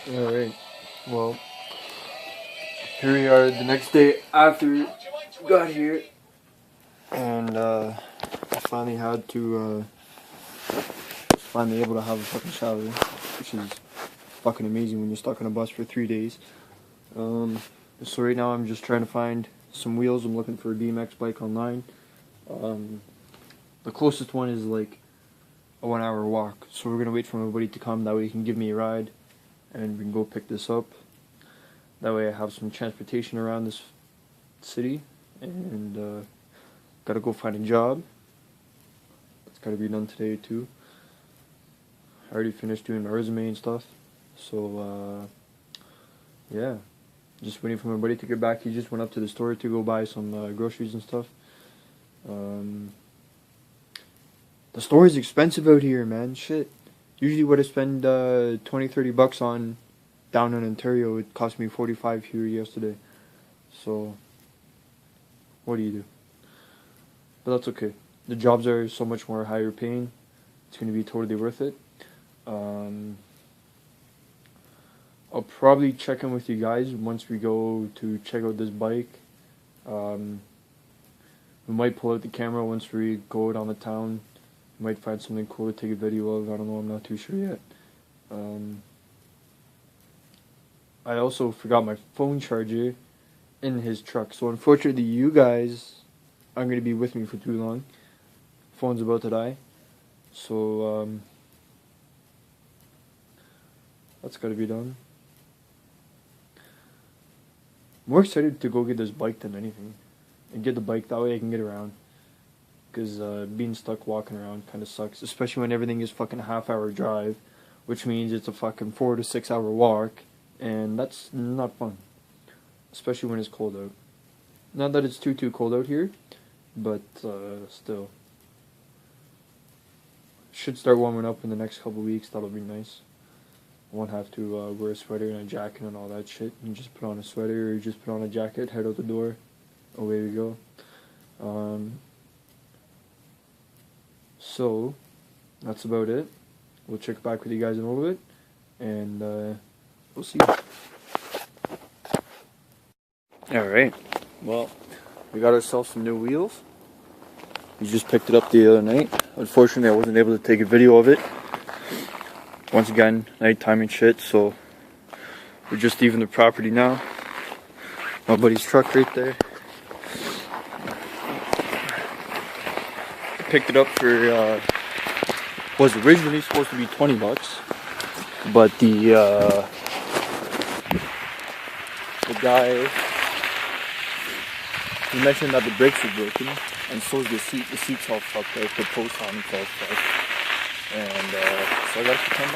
Alright, well, here we are the next day after we got here, and I finally had to, finally able to have a fucking shower, which is fucking amazing when you're stuck on a bus for 3 days. So right now I'm just trying to find some wheels. I'm looking for a BMX bike online. The closest one is like a 1 hour walk, so we're gonna wait for everybody to come, that way he can give me a ride and we can go pick this up. That way I have some transportation around this city, and gotta go find a job. It's gotta be done today too. I already finished doing my resume and stuff, so yeah, just waiting for my buddy to get back. He just went up to the store to go buy some groceries and stuff. The store is expensive out here, man. Shit. Usually what I spend $20-30 on down in Ontario, it cost me $45 here yesterday. So what do you do? But that's okay. The jobs are so much more higher paying. It's going to be totally worth it. I'll probably check in with you guys once we go to check out this bike. We might pull out the camera once we go down the town. We might find something cool to take a video of. I don't know, I'm not too sure yet. I also forgot my phone charger in his truck, so unfortunately you guys aren't going to be with me for too long. Phone's about to die, so that's got to be done. I'm more excited to go get this bike than anything, and get the bike, that way I can get around, because being stuck walking around kind of sucks, especially when everything is fucking a half-hour drive, which means it's a fucking 4 to 6 hour walk, and that's not fun, especially when it's cold out. Not that it's too cold out here, but still. Should start warming up in the next couple weeks. That'll be nice. I won't have to wear a sweater and a jacket and all that shit. You just put on a sweater or just put on a jacket, head out the door, away we go. So that's about it. We'll check back with you guys in a little bit, and we'll see. Alright, well, we got ourselves some new wheels. We just picked it up the other night. Unfortunately, I wasn't able to take a video of it. Once again, nighttime and shit, so we're just leaving the property now. My buddy's truck right there. I picked it up for, was originally supposed to be $20, but the guy, he mentioned that the brakes were broken, and so is the seat. The seat's all fucked up, the post on it's all fucked, and so I got it for $10.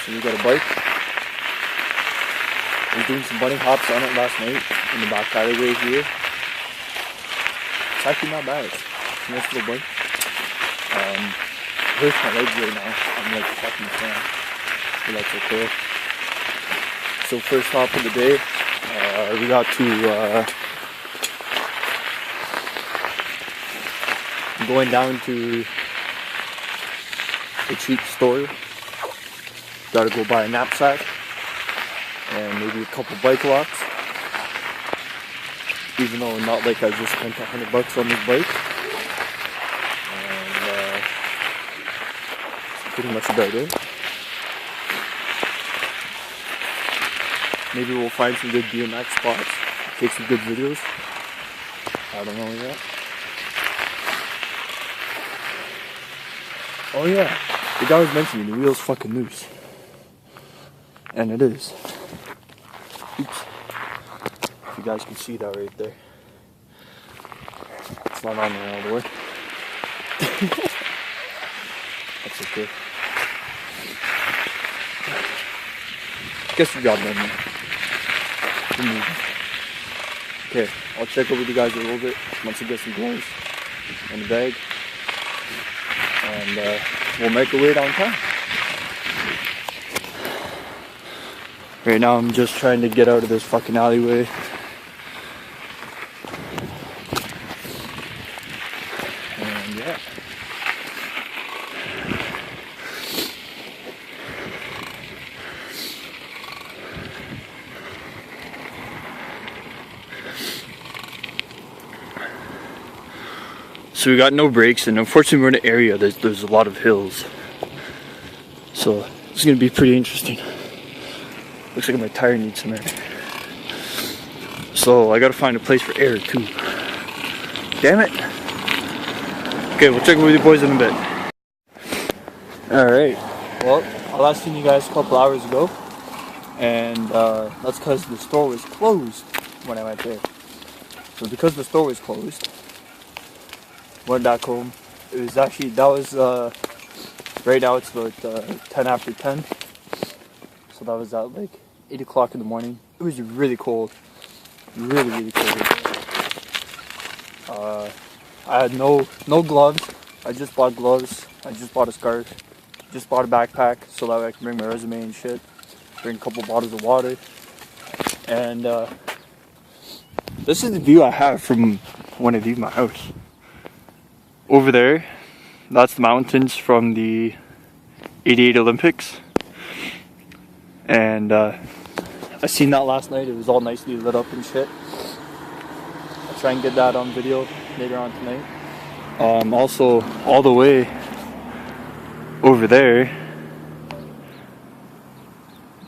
So we got a bike. I was doing some bunny hops on it last night in the back alleyway here. It's actually not bad. It's a nice little bike. It hurts my legs right now. I'm like fucking fan, but that's okay. So first hop of the day, we got to going down to the cheap store. Gotta go buy a knapsack and maybe a couple bike locks. Even though not like I just spent $100 on this bike. And that's pretty much about it. Maybe we'll find some good BMX spots, take some good videos. I don't know yet. Oh yeah, the guy was mentioning the wheel's fucking loose. And it is. Oops. If you guys can see that right there. It's not on there all the way. That's okay. Guess the job done, man. Okay, I'll check over with you guys a little bit once I get some gloves and the bag, and we'll make our way downtown. Right now I'm just trying to get out of this fucking alleyway. And yeah. So we got no brakes, and unfortunately we're in an area there's a lot of hills. So it's gonna be pretty interesting. Looks like my tire needs some air. So I gotta find a place for air too. Damn it. Okay, we'll check with you boys in a bit. Alright, well, I last seen you guys a couple hours ago, and that's because the store was closed when I went there. So because the store was closed, went back home. It was actually, right now it's about 10 after 10. So that was at like 8 o'clock in the morning. It was really cold. Really, really cold. I had no gloves. I just bought gloves. I just bought a scarf. Just bought a backpack so that way I can bring my resume and shit. Bring a couple bottles of water. And this is the view I have from when I leave my house. Over there, that's the mountains from the '88 Olympics. And I seen that last night. It was all nicely lit up and shit. I'll try and get that on video later on tonight. Also, all the way over there,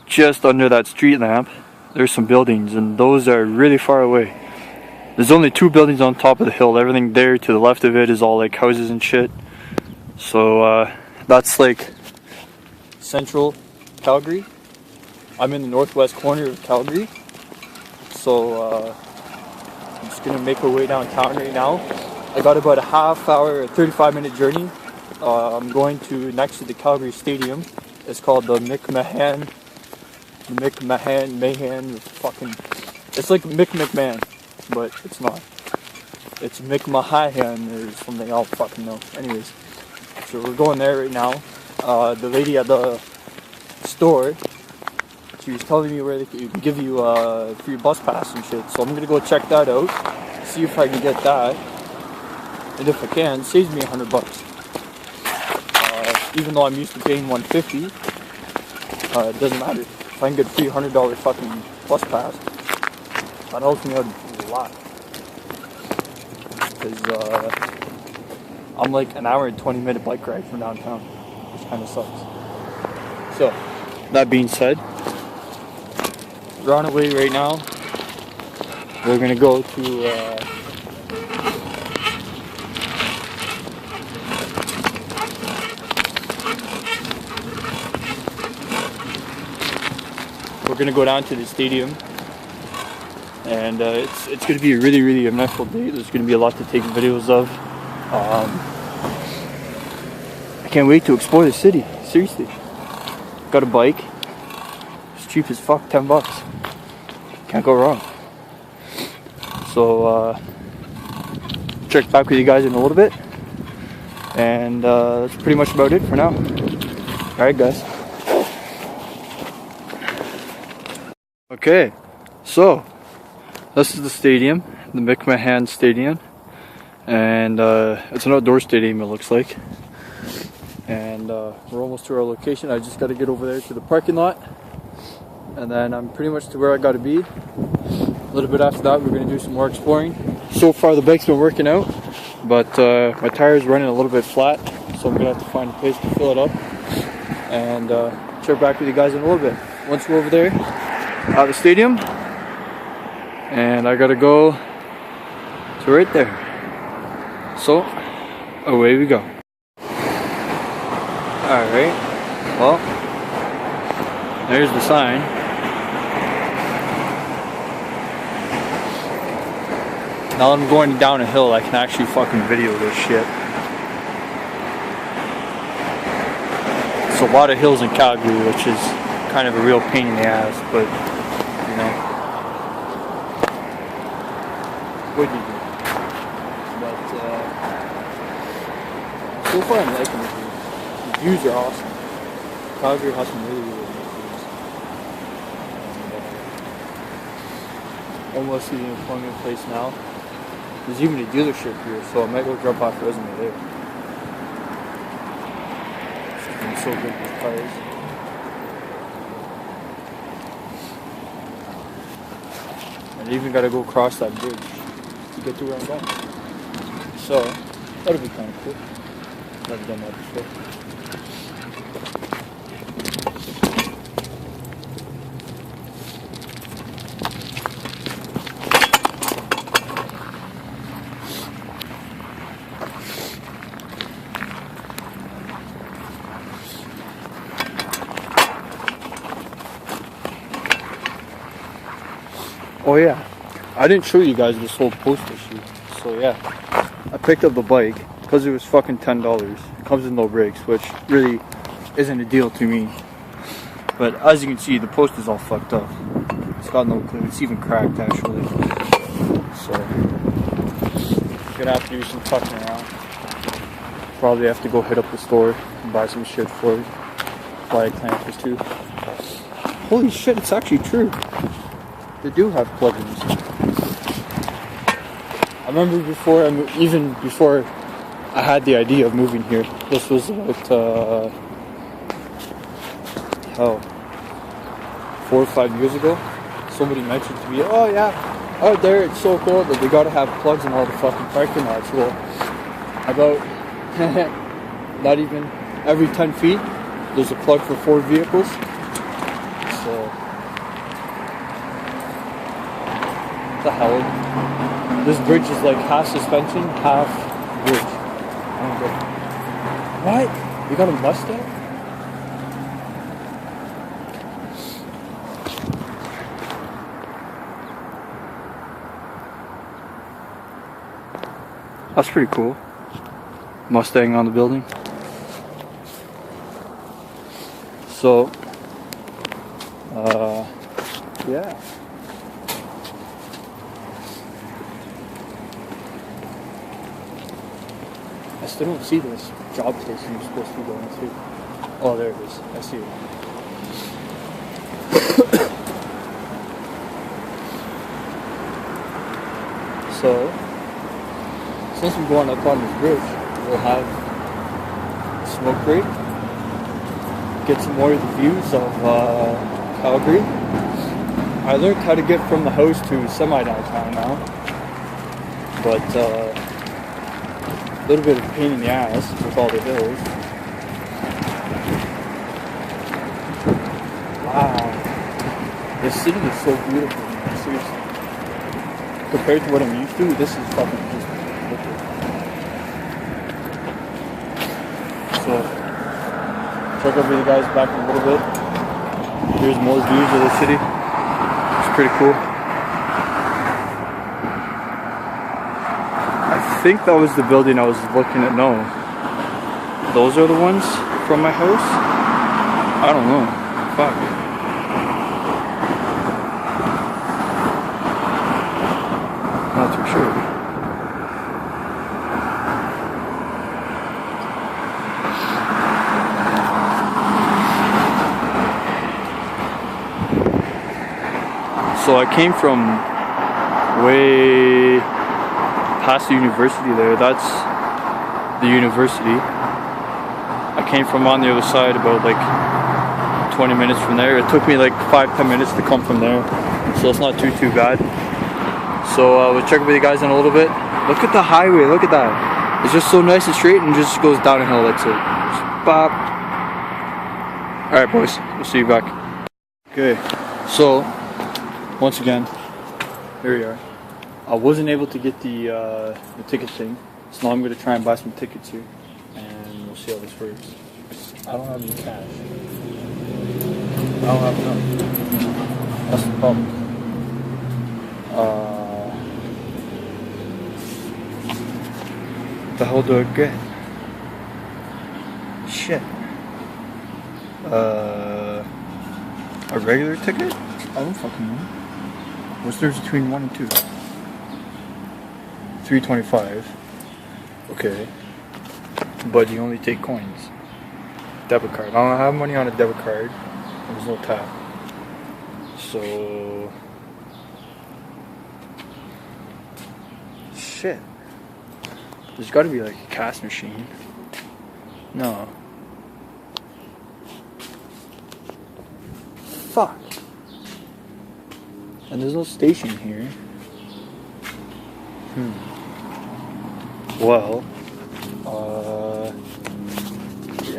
just under that street lamp, there's some buildings, and those are really far away. There's only 2 buildings on top of the hill. Everything there to the left of it is all like houses and shit. So that's like central Calgary. I'm in the northwest corner of Calgary. So I'm just gonna make my way downtown right now. I got about a half hour, 35-minute journey. I'm going to next to the Calgary Stadium. It's called the Mahan, fucking. It's like McMahon, but it's not. It's McMahon or something. I don't fucking know. Anyways, so we're going there right now. The lady at the store, she was telling me where they could give you a free bus pass and shit. So I'm gonna go check that out, see if I can get that, and if I can, it saves me $100. Even though I'm used to paying $150, it doesn't matter. If I can get a free $100 fucking bus pass, that helps me out a lot. Because I'm like an hour and 20-minute bike ride from downtown, which kind of sucks. So, that being said, we're on our way right now. We're gonna go to down to the stadium, and it's gonna be a really, really eventful day. There's gonna be a lot to take videos of. I can't wait to explore the city. Seriously, got a bike. It's cheap as fuck, $10. Can't go wrong. So check back with you guys in a little bit, and that's pretty much about it for now. All right, guys. Okay, so this is the stadium, the McMahon Stadium, and it's an outdoor stadium, it looks like. And we're almost to our location. I just got to get over there to the parking lot, and then I'm pretty much to where I got to be. A little bit after that, we're going to do some more exploring. So far, the bike's been working out, but my tire's running a little bit flat, so I'm going to have to find a place to fill it up, and check back with you guys in a little bit. Once we're over there at the stadium, and I gotta go to right there. So away we go. Alright, well, there's the sign. Now that I'm going down a hill, I can actually fucking video this shit. It's a lot of hills in Calgary, which is kind of a real pain in the ass, but you know, what do you do? But so far I'm liking it. The views are awesome. Calgary has some really, really nice views. And, almost to the employment place now. There's even a dealership here, so I might go drop off the resume there. It's been so good with cars. I even got to go across that bridge to get to where I'm going. So, That'd be kind of cool. Never done that before. Oh yeah, I didn't show you guys this whole post issue. So yeah, I picked up the bike because it was fucking $10. It comes with no brakes, which really isn't a deal to me. But as you can see, the post is all fucked up. It's got no clue. It's even cracked actually. So gonna have to do some fucking around. Probably have to go hit up the store and buy some shit for it. Buy clampers too. Holy shit, it's actually true. They do have plugins. I remember before, even before I had the idea of moving here, this was about, 4 or 5 years ago, somebody mentioned to me, oh yeah, out there it's so cool that they gotta have plugs in all the fucking parking lots. Well, about, not even every 10 feet, there's a plug for 4 vehicles. So, what the hell? This bridge is like half suspension, half bridge. I don't get it. What? You got a Mustang? That's pretty cool. Mustang on the building. So, yeah. I still don't see this job station you're supposed to be going to. Oh, there it is. I see it. So, since we're going up on this bridge, we'll have a smoke break, get some more of the views of Calgary. I learned how to get from the house to semi-downtown now, but a little bit of a pain in the ass with all the hills. Wow, this city is so beautiful, man. Seriously. Compared to what I'm used to, this is fucking just wicked. So, check over you guys back in a little bit. Here's more views of the city. It's pretty cool. I think that was the building I was looking at. No, those are the ones from my house. I don't know. Fuck. Not too sure. So I came from way past the university there. That's the university. I came from on the other side about like 20 minutes from there. It took me like 5-10 minutes to come from there. So it's not too bad. So we'll check with you guys in a little bit. Look at the highway, look at that. It's just so nice and straight and just goes downhill, that's it. Just bop. Alright boys, we'll see you back. Okay, so once again, here we are. I wasn't able to get the ticket thing, so now I'm going to try and buy some tickets here, and we'll see how this works. I don't have any cash. I don't have enough. That's the problem. What the hell do I get? Shit. A regular ticket? I don't fucking know. What's the difference between 1 and 2? $3.25. Okay. But you only take coins. Debit card. I don't have money on a debit card. There's no tap. So... Shit. There's gotta be like a cash machine. No. Fuck. And there's no station here. Well,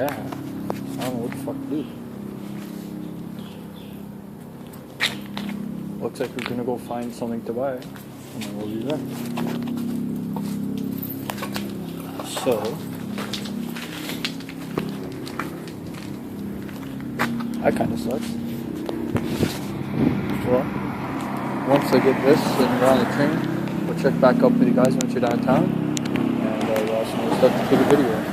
yeah, I don't know what the fuck to do. Looks like we're gonna go find something to buy, and then we'll be back. So, that kind of sucks. Well, once I get this and we're on the train, we'll check back up with you guys once you're downtown, and we'll also start to take a video.